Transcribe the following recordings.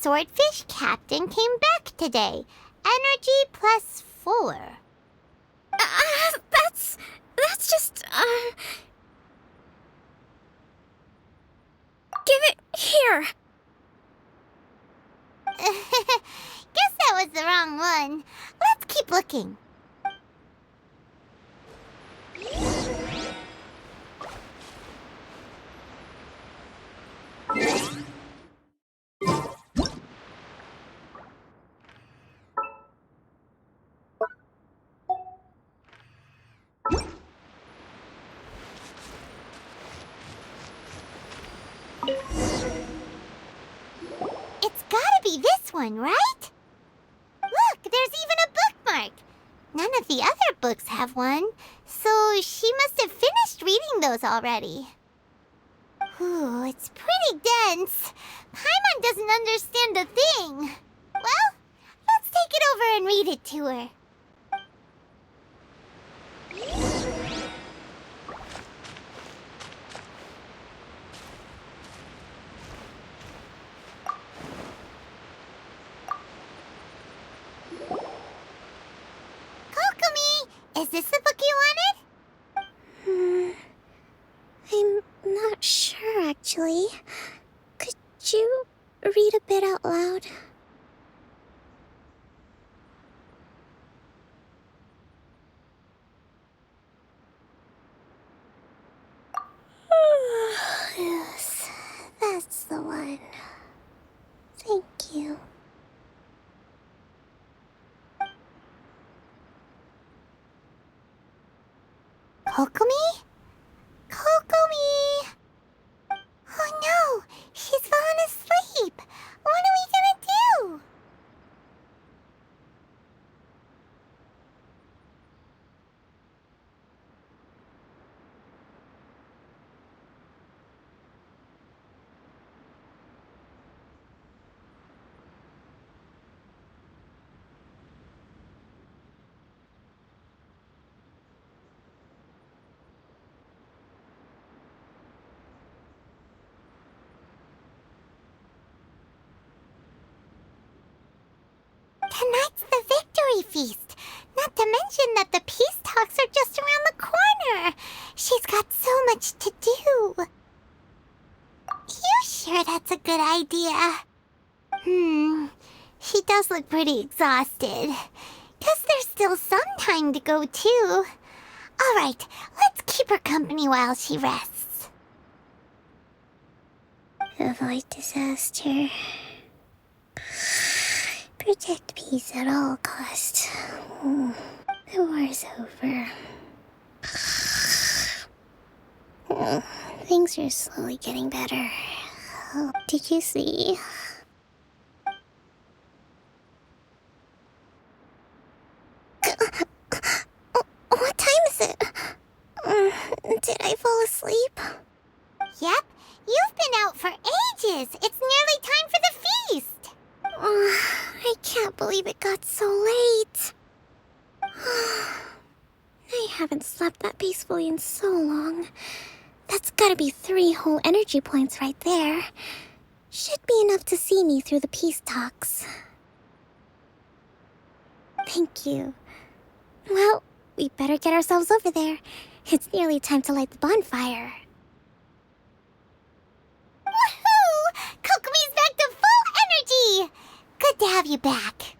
swordfish captain came back today. Energy +4. That's just, Give it here! Guess that was the wrong one. Let's keep looking. It's gotta be this one, right? Look, there's even a bookmark. None of the other books have one, so she must have finished reading those already. Ooh, it's pretty dense. Paimon doesn't understand a thing. Well, let's take it over and read it to her. Kokomi, is this the book you wanted? I'm not sure, actually. Could you read a bit out loud? Yes, that's the one. Thank you. Kokomi? Kokomi! Oh no, she's fallen asleep. What are we gonna do? Tonight's the victory feast. Not to mention that the peace talks are just around the corner. She's got so much to do. You sure that's a good idea? She does look pretty exhausted. Guess there's still some time to go, too. All right, let's keep her company while she rests. Avoid disaster. Protect peace at all costs. The war's over. Things are slowly getting better. Did you see? What time is it? Did I fall asleep? Yep, you've been out for ages. It's nearly time for the feast. I can't believe it got so late. I haven't slept that peacefully in so long. That's gotta be 3 whole energy points right there. Should be enough to see me through the peace talks. Thank you. Well, we better get ourselves over there. It's nearly time to light the bonfire. Woohoo! Kokomi's back to full energy! Good to have you back.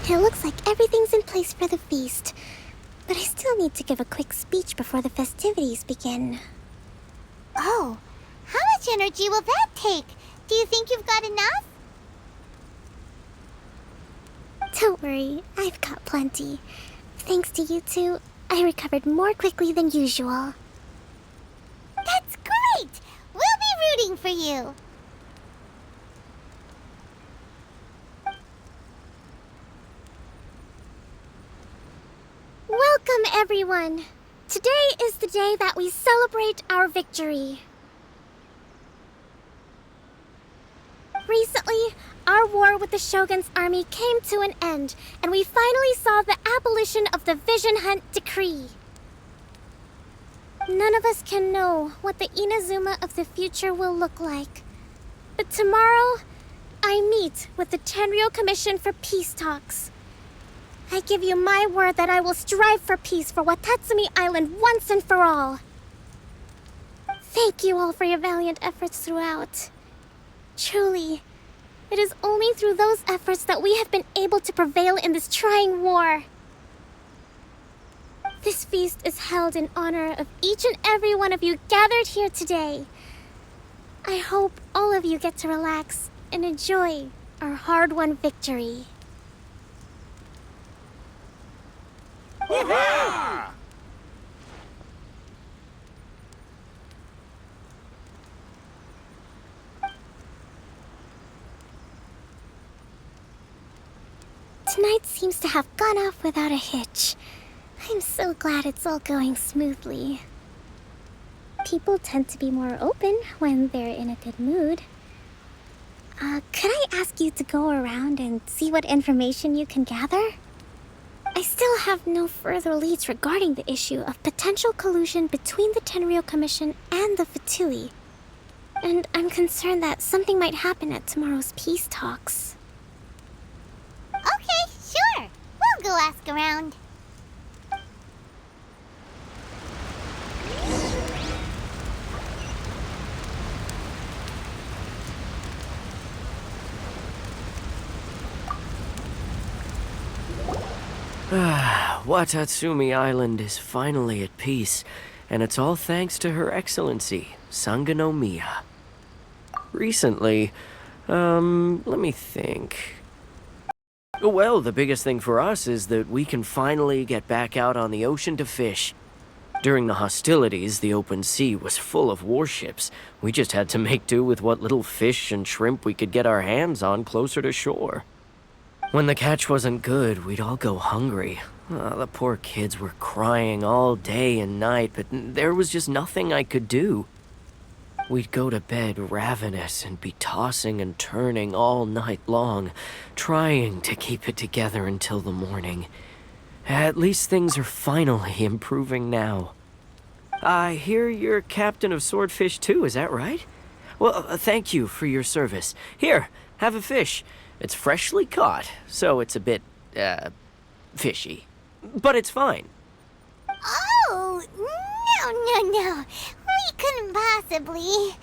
It looks like everything's in place for the feast, but I still need to give a quick speech before the festivities begin. Oh, how much energy will that take? Do you think you've got enough? Don't worry, I've got plenty. Thanks to you two, I recovered more quickly than usual. That's great! We'll be rooting for you. Welcome, everyone! Today is the day that we celebrate our victory. Recently, our war with the Shogun's army came to an end, and we finally saw the abolition of the Vision Hunt Decree. None of us can know what the Inazuma of the future will look like. But tomorrow, I meet with the Tenryou Commission for Peace Talks. I give you my word that I will strive for peace for Watatsumi Island once and for all. Thank you all for your valiant efforts throughout. Truly, it is only through those efforts that we have been able to prevail in this trying war. This feast is held in honor of each and every one of you gathered here today. I hope all of you get to relax and enjoy our hard-won victory. Tonight seems to have gone off without a hitch. I'm so glad it's all going smoothly. People tend to be more open when they're in a good mood. Could I ask you to go around and see what information you can gather? I still have no further leads regarding the issue of potential collusion between the Tenryou Commission and the Fatui. And I'm concerned that something might happen at tomorrow's peace talks. Okay, sure. We'll go ask around. Watatsumi Island is finally at peace, and it's all thanks to Her Excellency, Sangonomiya. Recently, let me think. Well, the biggest thing for us is that we can finally get back out on the ocean to fish. During the hostilities, the open sea was full of warships. We just had to make do with what little fish and shrimp we could get our hands on closer to shore. When the catch wasn't good, we'd all go hungry. The poor kids were crying all day and night, but there was just nothing I could do. We'd go to bed ravenous and be tossing and turning all night long, trying to keep it together until the morning. At least things are finally improving now. I hear you're captain of Swordfish too, is that right? Well, thank you for your service. Here, have a fish. It's freshly caught, so it's a bit, fishy. But it's fine. Oh, no. We couldn't possibly.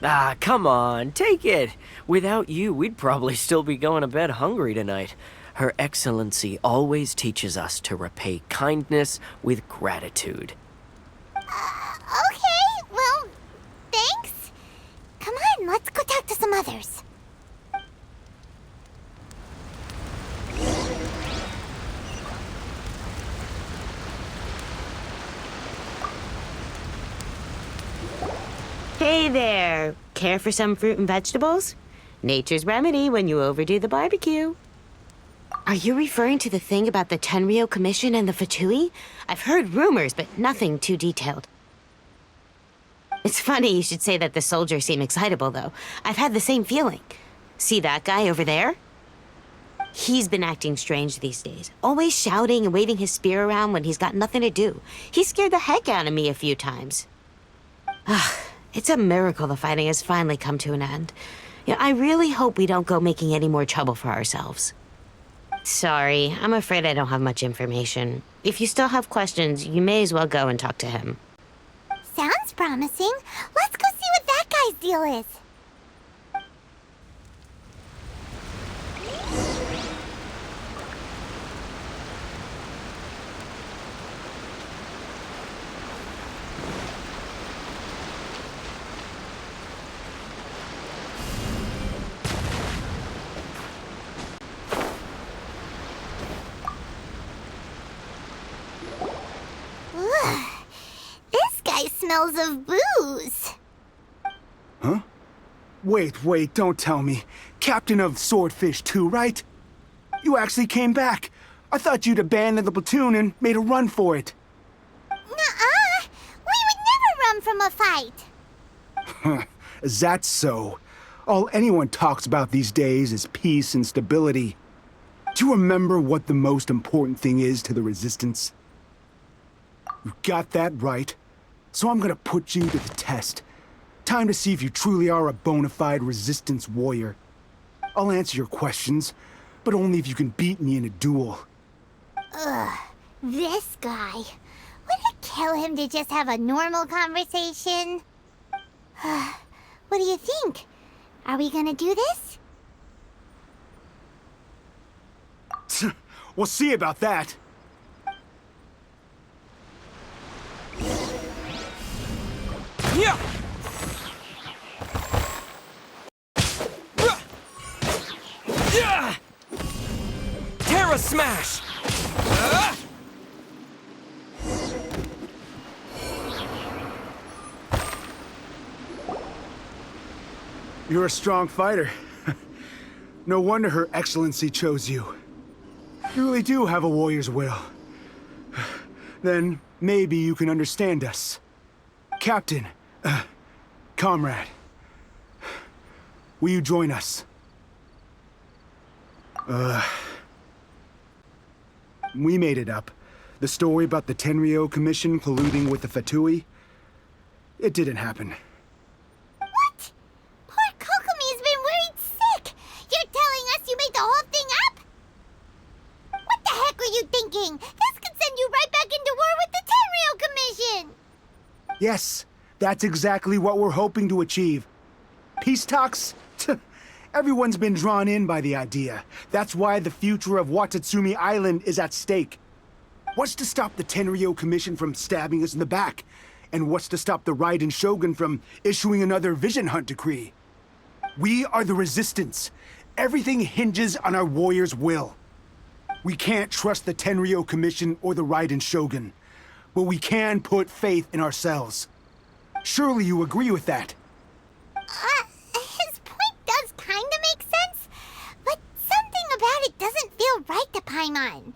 Ah, come on, take it. Without you, we'd probably still be going to bed hungry tonight. Her Excellency always teaches us to repay kindness with gratitude. Okay, well, thanks. Come on, let's go talk to some others. Hey there! Care for some fruit and vegetables? Nature's remedy when you overdo the barbecue. Are you referring to the thing about the Tenryou Commission and the Fatui? I've heard rumors, but nothing too detailed. It's funny you should say that the soldiers seem excitable, though. I've had the same feeling. See that guy over there? He's been acting strange these days. Always shouting and waving his spear around when he's got nothing to do. He scared the heck out of me a few times. It's a miracle the fighting has finally come to an end. Yeah, I really hope we don't go making any more trouble for ourselves. Sorry, I'm afraid I don't have much information. If you still have questions, you may as well go and talk to him. Sounds promising. Let's go see what that guy's deal is. Ugh. This guy smells of booze. Huh? Wait, don't tell me. Captain of Swordfish too, right? You actually came back. I thought you'd abandoned the platoon and made a run for it. Nuh-uh. We would never run from a fight. Is that so? All anyone talks about these days is peace and stability. Do you remember what the most important thing is to the Resistance? You got that right. So I'm gonna put you to the test. Time to see if you truly are a bona fide Resistance warrior. I'll answer your questions, but only if you can beat me in a duel. Ugh. This guy. Would it kill him to just have a normal conversation? What do you think? Are we gonna do this? We'll see about that. Yeah! Yeah! Terra Smash! You're a strong fighter. No wonder Her Excellency chose you. You really do have a warrior's will. Then maybe you can understand us. Captain, comrade, will you join us? We made it up. The story about the Tenryo Commission colluding with the Fatui, it didn't happen. What? Poor Kokomi's been worried sick. You're telling us you made the whole thing up? What the heck were you thinking? This could send you right back into war with the Tenryo Commission. Yes, that's exactly what we're hoping to achieve. Peace talks? Everyone's been drawn in by the idea. That's why the future of Watatsumi Island is at stake. What's to stop the Tenryo Commission from stabbing us in the back? And what's to stop the Raiden Shogun from issuing another Vision Hunt decree? We are the Resistance. Everything hinges on our warrior's will. We can't trust the Tenryo Commission or the Raiden Shogun, but we can put faith in ourselves. Surely you agree with that? His point does kind of make sense, but something about it doesn't feel right to Paimon.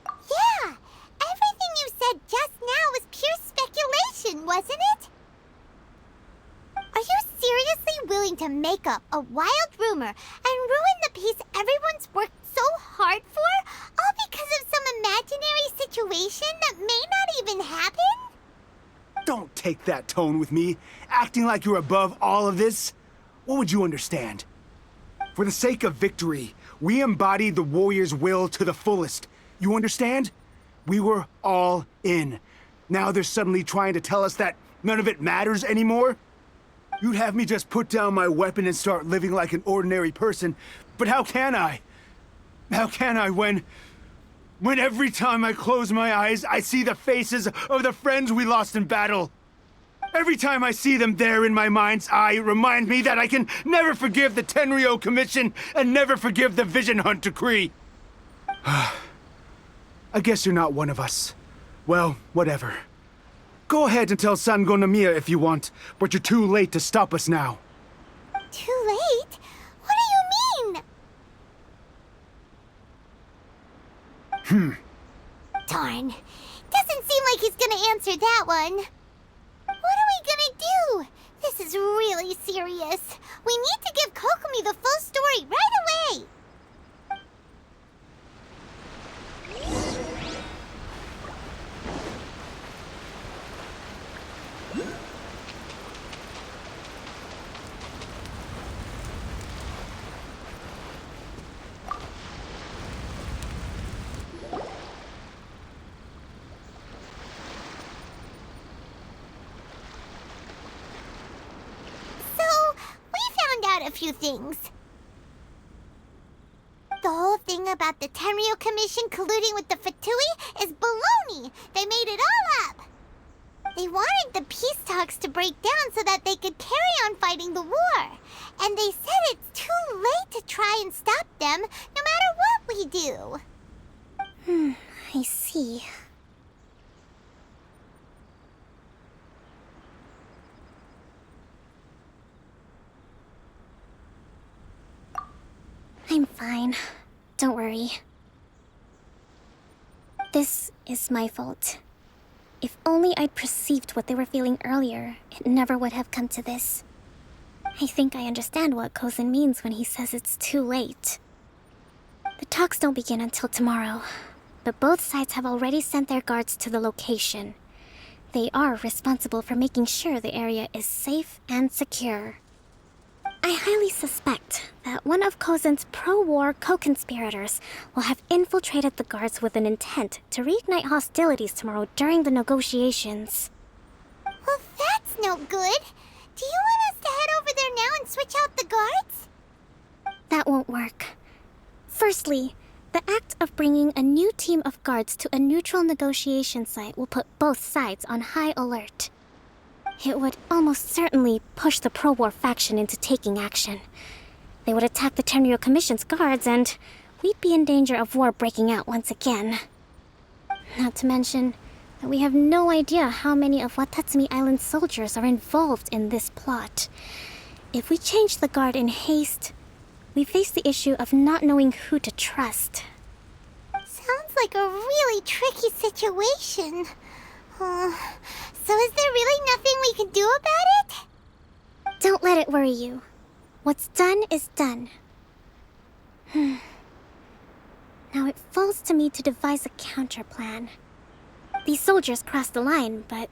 Yeah, everything you said just now was pure speculation, wasn't it? Are you seriously willing to make up a wild rumor and ruin the peace everyone's worked so hard for, all because of some imaginary situation that may not even happen? Don't take that tone with me, acting like you're above all of this. What would you understand? For the sake of victory, we embodied the warrior's will to the fullest. You understand? We were all in. Now they're suddenly trying to tell us that none of it matters anymore? You'd have me just put down my weapon and start living like an ordinary person, but how can I? How can I when every time I close my eyes, I see the faces of the friends we lost in battle? Every time I see them there in my mind's eye, it reminds me that I can never forgive the Tenryo Commission and never forgive the Vision Hunt decree. I guess you're not one of us. Well, whatever. Go ahead and tell Sango Nomiya if you want, but you're too late to stop us now. Too late? What do you mean? Darn. Doesn't seem like he's gonna answer that one. What are we gonna do? This is really serious. We need to give Kokomi the full story right away. A few things. The whole thing about the Tenryo Commission colluding with the Fatui is baloney. They made it all up. They wanted the peace talks to break down so that they could carry on fighting the war. And they said it's too late to try and stop them, no matter what we do. I see. I'm fine. Don't worry. This is my fault. If only I'd perceived what they were feeling earlier, it never would have come to this. I think I understand what Kozin means when he says it's too late. The talks don't begin until tomorrow, but both sides have already sent their guards to the location. They are responsible for making sure the area is safe and secure. I highly suspect that one of Kozin's pro-war co-conspirators will have infiltrated the guards with an intent to reignite hostilities tomorrow during the negotiations. Well, that's no good. Do you want us to head over there now and switch out the guards? That won't work. Firstly, the act of bringing a new team of guards to a neutral negotiation site will put both sides on high alert. It would almost certainly push the pro-war faction into taking action. They would attack the Tenryou Commission's guards, and we'd be in danger of war breaking out once again. Not to mention that we have no idea how many of Watatsumi Island's soldiers are involved in this plot. If we change the guard in haste, we face the issue of not knowing who to trust. Sounds like a really tricky situation. So is there really nothing we can do about it? Don't let it worry you. What's done is done. Now it falls to me to devise a counterplan. These soldiers crossed the line, but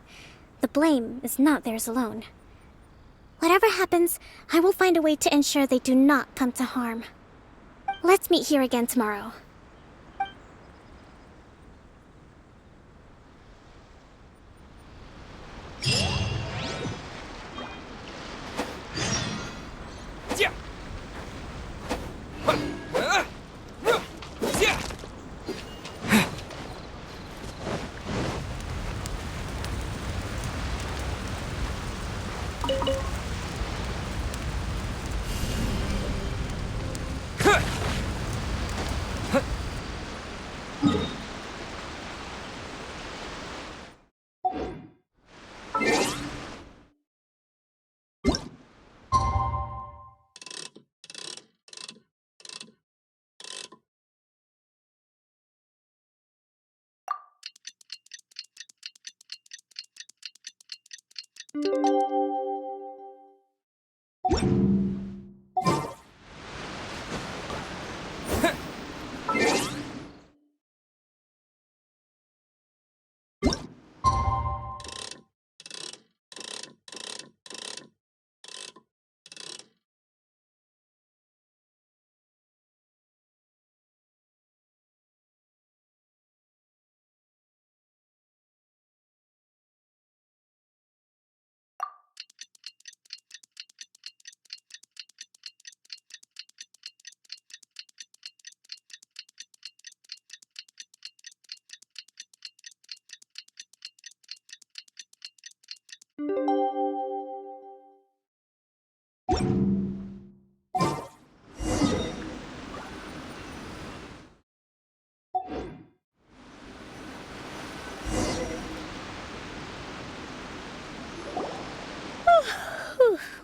the blame is not theirs alone. Whatever happens, I will find a way to ensure they do not come to harm. Let's meet here again tomorrow. Yeah. Yeah.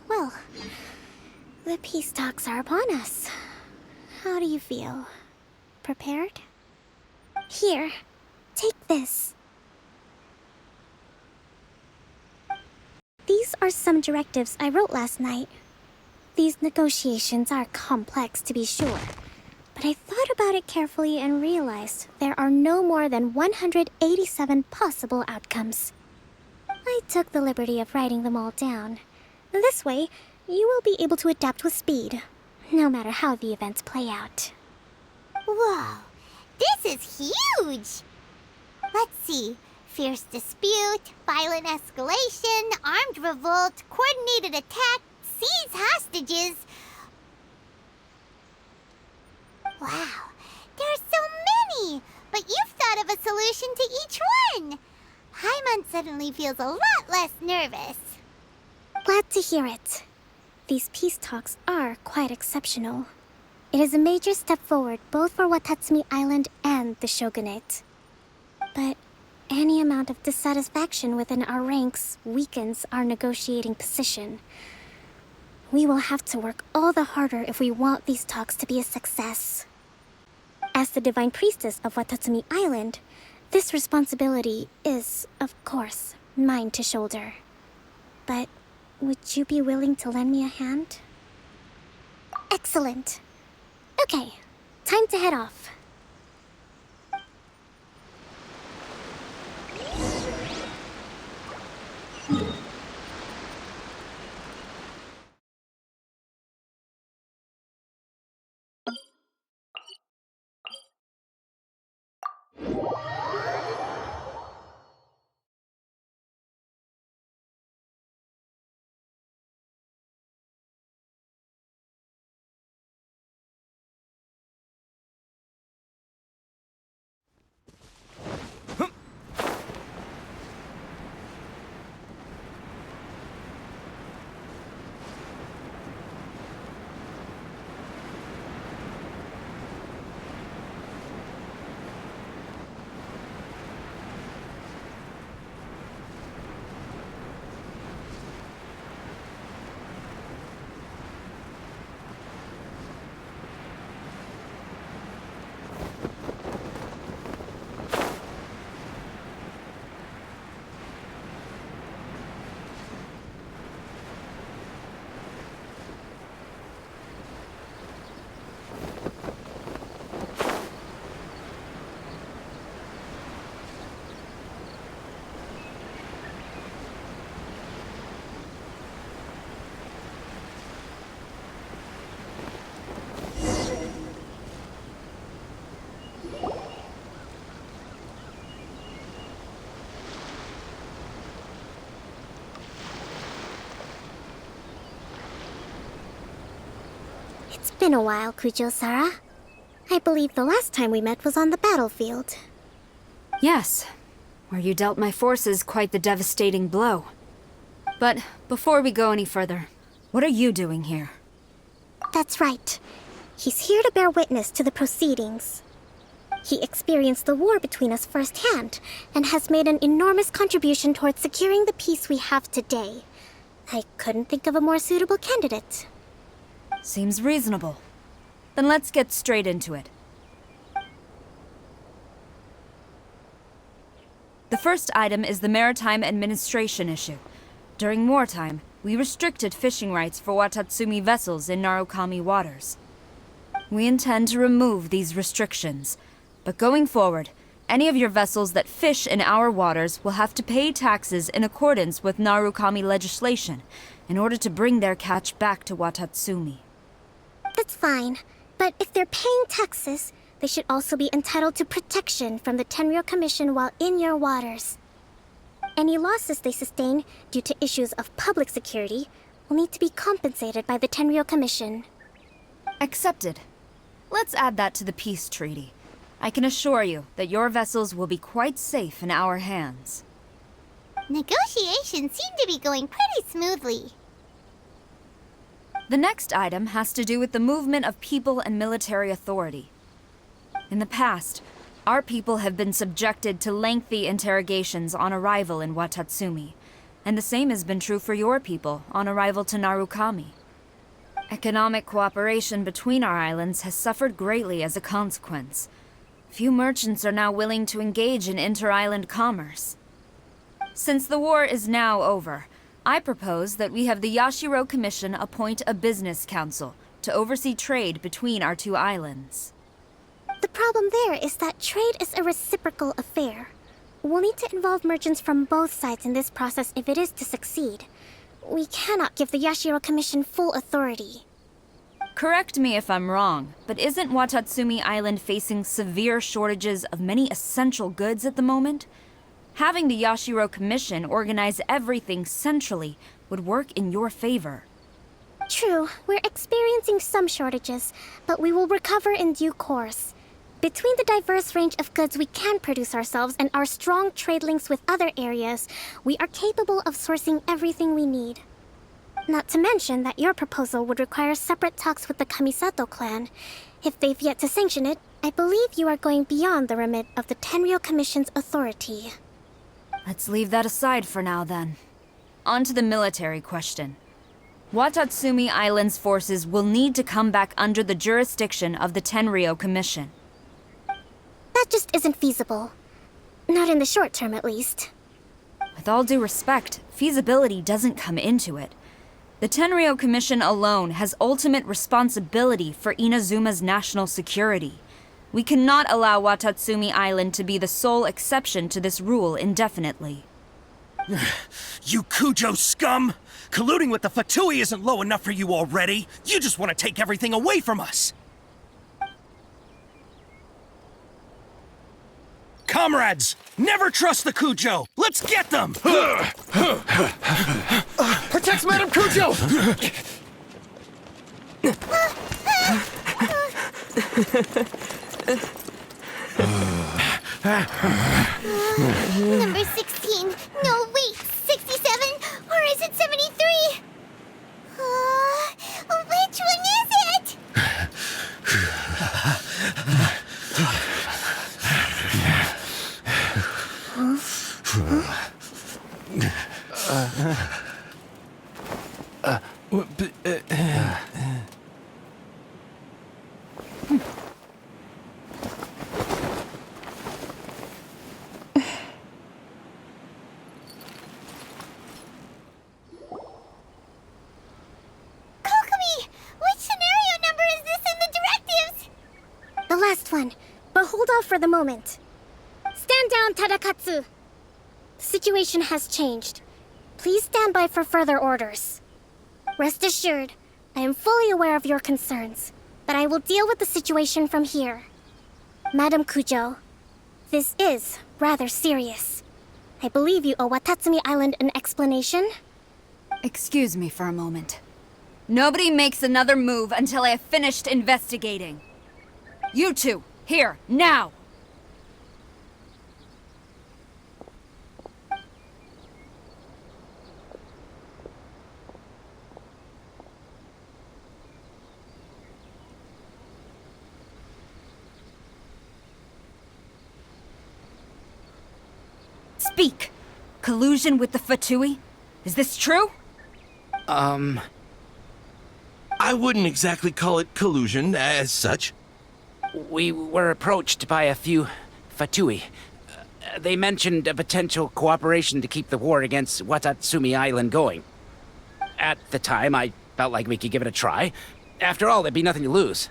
Well, the peace talks are upon us. How do you feel? Prepared? Here, take this. These are some directives I wrote last night. These negotiations are complex, to be sure, but I thought about it carefully and realized there are no more than 187 possible outcomes. I took the liberty of writing them all down. This way, you will be able to adapt with speed, no matter how the events play out. Whoa, this is huge! Let's see. Fierce dispute, violent escalation, armed revolt, coordinated attack, seize hostages. Wow, there are so many! But you've thought of a solution to each one! Paimon suddenly feels a lot less nervous. Glad to hear it. These peace talks are quite exceptional. It is a major step forward both for Watatsumi Island and the Shogunate. But any amount of dissatisfaction within our ranks weakens our negotiating position. We will have to work all the harder if we want these talks to be a success. As the Divine Priestess of Watatsumi Island, this responsibility is, of course, mine to shoulder. But would you be willing to lend me a hand? Excellent. Okay, time to head off. It's been a while, Kujo-Sara. I believe the last time we met was on the battlefield. Yes, where you dealt my forces quite the devastating blow. But before we go any further, what are you doing here? That's right. He's here to bear witness to the proceedings. He experienced the war between us firsthand, and has made an enormous contribution towards securing the peace we have today. I couldn't think of a more suitable candidate. Seems reasonable. Then let's get straight into it. The first item is the Maritime Administration issue. During wartime, we restricted fishing rights for Watatsumi vessels in Narukami waters. We intend to remove these restrictions, but going forward, any of your vessels that fish in our waters will have to pay taxes in accordance with Narukami legislation in order to bring their catch back to Watatsumi. That's fine, but if they're paying taxes, they should also be entitled to protection from the Tenryou Commission while in your waters. Any losses they sustain due to issues of public security will need to be compensated by the Tenryou Commission. Accepted. Let's add that to the peace treaty. I can assure you that your vessels will be quite safe in our hands. Negotiations seem to be going pretty smoothly. The next item has to do with the movement of people and military authority. In the past, our people have been subjected to lengthy interrogations on arrival in Watatsumi, and the same has been true for your people on arrival to Narukami. Economic cooperation between our islands has suffered greatly as a consequence. Few merchants are now willing to engage in inter-island commerce. Since the war is now over, I propose that we have the Yashiro Commission appoint a business council to oversee trade between our two islands. The problem there is that trade is a reciprocal affair. We'll need to involve merchants from both sides in this process if it is to succeed. We cannot give the Yashiro Commission full authority. Correct me if I'm wrong, but isn't Watatsumi Island facing severe shortages of many essential goods at the moment? Having the Yashiro Commission organize everything centrally would work in your favor. True, we're experiencing some shortages, but we will recover in due course. Between the diverse range of goods we can produce ourselves and our strong trade links with other areas, we are capable of sourcing everything we need. Not to mention that your proposal would require separate talks with the Kamisato clan. If they've yet to sanction it, I believe you are going beyond the remit of the Tenryou Commission's authority. Let's leave that aside for now, then. On to the military question. Watatsumi Island's forces will need to come back under the jurisdiction of the Tenryou Commission. That just isn't feasible. Not in the short term, at least. With all due respect, feasibility doesn't come into it. The Tenryou Commission alone has ultimate responsibility for Inazuma's national security. We cannot allow Watatsumi Island to be the sole exception to this rule indefinitely. You Kujo scum! Colluding with the Fatui isn't low enough for you already. You just want to take everything away from us. Comrades, never trust the Kujo. Let's get them! Protect Madame Kujo! Number 16. No, wait. 67? Or is it 73? Which one is it? Kokomi! Which scenario number is this in the directives? The last one, but hold off for the moment. Stand down, Tadakatsu! The situation has changed. Please stand by for further orders. Rest assured, I am fully aware of your concerns, but I will deal with the situation from here. Madam Kujo, this is rather serious. I believe you owe Watatsumi Island an explanation. Excuse me for a moment. Nobody makes another move until I have finished investigating. You two, here, now! Speak! Collusion with the Fatui? Is this true? I wouldn't exactly call it collusion as such. We were approached by a few Fatui. They mentioned a potential cooperation to keep the war against Watatsumi Island going. At the time, I felt like we could give it a try. After all, there'd be nothing to lose.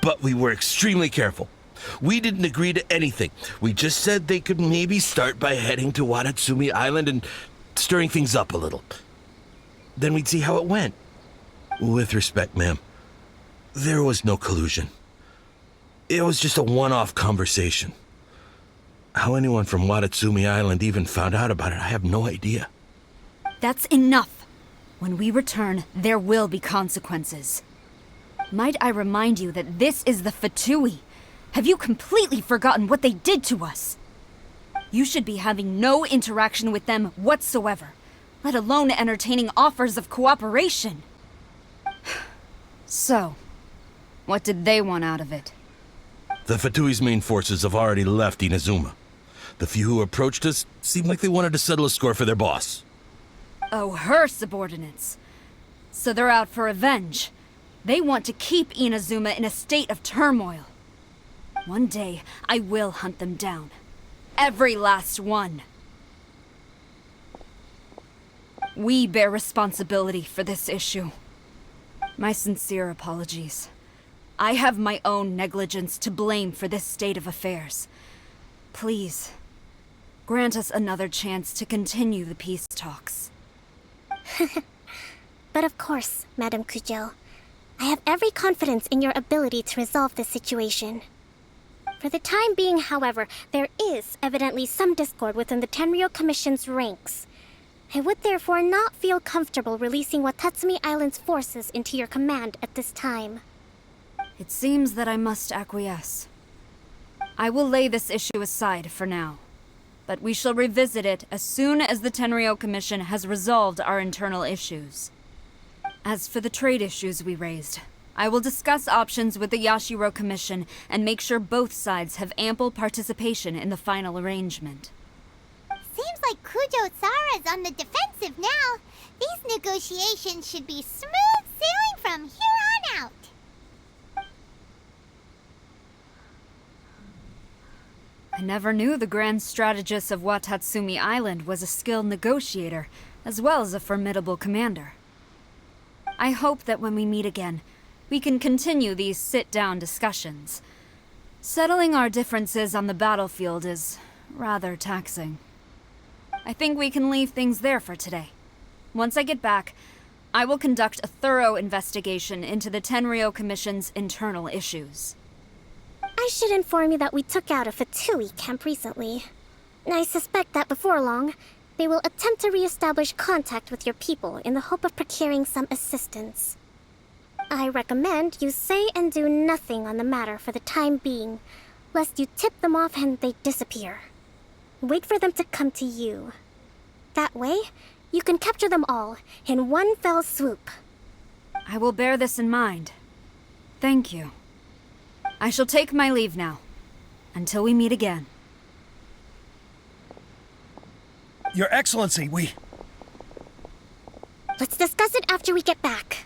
But we were extremely careful. We didn't agree to anything. We just said they could maybe start by heading to Watatsumi Island and stirring things up a little. Then we'd see how it went. With respect, ma'am, there was no collusion. It was just a one-off conversation. How anyone from Watatsumi Island even found out about it, I have no idea. That's enough. When we return, there will be consequences. Might I remind you that this is the Fatui? Have you completely forgotten what they did to us? You should be having no interaction with them whatsoever, let alone entertaining offers of cooperation. So, what did they want out of it? The Fatui's main forces have already left Inazuma. The few who approached us seemed like they wanted to settle a score for their boss. Oh, her subordinates. So they're out for revenge. They want to keep Inazuma in a state of turmoil. One day, I will hunt them down. Every last one. We bear responsibility for this issue. My sincere apologies. I have my own negligence to blame for this state of affairs. Please, grant us another chance to continue the peace talks. But of course, Madame Kujo, I have every confidence in your ability to resolve this situation. For the time being, however, there is evidently some discord within the Tenryou Commission's ranks. I would therefore not feel comfortable releasing Watatsumi Island's forces into your command at this time. It seems that I must acquiesce. I will lay this issue aside for now, but we shall revisit it as soon as the Tenryou Commission has resolved our internal issues. As for the trade issues we raised, I will discuss options with the Yashiro Commission and make sure both sides have ample participation in the final arrangement. Seems like Kujo-sara's on the defensive now. These negotiations should be smooth sailing from here on out. I never knew the grand strategist of Watatsumi Island was a skilled negotiator, as well as a formidable commander. I hope that when we meet again, we can continue these sit-down discussions. Settling our differences on the battlefield is rather taxing. I think we can leave things there for today. Once I get back, I will conduct a thorough investigation into the Tenryou Commission's internal issues. I should inform you that we took out a Fatui camp recently. I suspect that before long, they will attempt to re-establish contact with your people in the hope of procuring some assistance. I recommend you say and do nothing on the matter for the time being, lest you tip them off and they disappear. Wait for them to come to you. That way, you can capture them all in one fell swoop. I will bear this in mind. Thank you. I shall take my leave now. Until we meet again. Your Excellency, we... Let's discuss it after we get back.